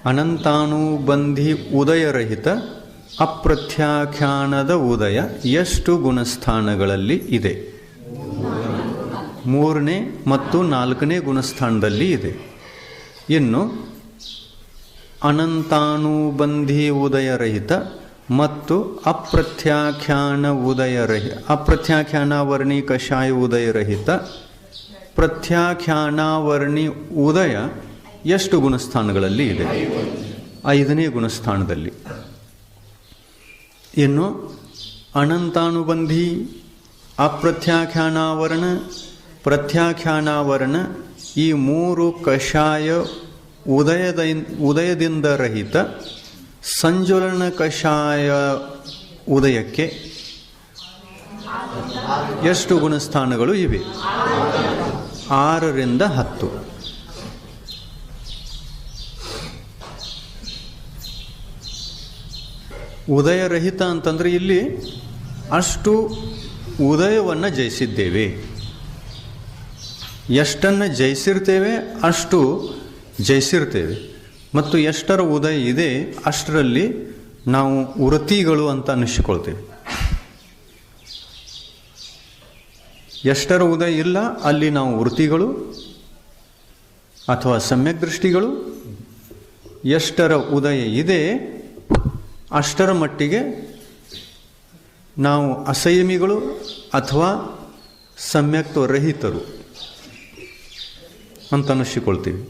ಅನಂತಾನುಬಂಧಿ ಉದಯರಹಿತ ಅಪ್ರತ್ಯಾಖ್ಯಾನದ ಉದಯ ಎಷ್ಟು ಗುಣಸ್ಥಾನಗಳಲ್ಲಿ ಇದೆ? 3ನೇ ಮತ್ತು 4ನೇ ಗುಣಸ್ಥಾನದಲ್ಲಿ ಇದೆ. ಇನ್ನು ಅನಂತಾನುಬಂಧಿ ಉದಯರಹಿತ ಮತ್ತು ಅಪ್ರತ್ಯಾಖ್ಯಾನಾವರ್ಣಿ ಕಷಾಯ ಉದಯರಹಿತ ಪ್ರತ್ಯಾಖ್ಯಾನಾವರ್ಣಿ ಉದಯ ಎಷ್ಟು ಗುಣಸ್ಥಾನಗಳಲ್ಲಿ ಇದೆ? 5ನೇ ಗುಣಸ್ಥಾನದಲ್ಲಿ. ಇನ್ನು ಅನಂತಾನುಬಂಧಿ ಅಪ್ರತ್ಯಾಖ್ಯಾನಾವರಣ ಪ್ರತ್ಯಾಖ್ಯಾನಾವರಣ ಈ 3 ಕಷಾಯ ಉದಯದಿಂದ ರಹಿತ ಸಂಜುಲನ ಕಷಾಯ ಉದಯಕ್ಕೆ ಎಷ್ಟು ಗುಣಸ್ಥಾನಗಳು ಇವೆ? 6ರಿಂದ 10. ಉದಯರಹಿತ ಅಂತಂದರೆ ಇಲ್ಲಿ ಅಷ್ಟು ಉದಯವನ್ನು ಜಯಿಸಿದ್ದೇವೆ. ಎಷ್ಟನ್ನು ಜಯಿಸಿರ್ತೇವೆ ಅಷ್ಟು ಜಯಿಸಿರ್ತೇವೆ. ಮತ್ತು ಎಷ್ಟರ ಉದಯ ಇದೆ ಅಷ್ಟರಲ್ಲಿ ನಾವು ವೃತ್ತಿಗಳು ಅಂತ ಅನ್ನಿಸಿಕೊಳ್ತೇವೆ. ಎಷ್ಟರ ಉದಯ ಇಲ್ಲ ಅಲ್ಲಿ ನಾವು ವೃತ್ತಿಗಳು ಅಥವಾ ಸಮ್ಯಕ್ ದೃಷ್ಟಿಗಳು, ಎಷ್ಟರ ಉದಯ ಇದೆ ಅಷ್ಟರ ಮಟ್ಟಿಗೆ ನಾವು ಅಸಂಯಮಿಗಳು ಅಥವಾ ಸಮ್ಯಕ್ತ್ವ ರಹಿತರು ಅಂತ ಅನ್ನಿಸಿಕೊಳ್ತೀವಿ.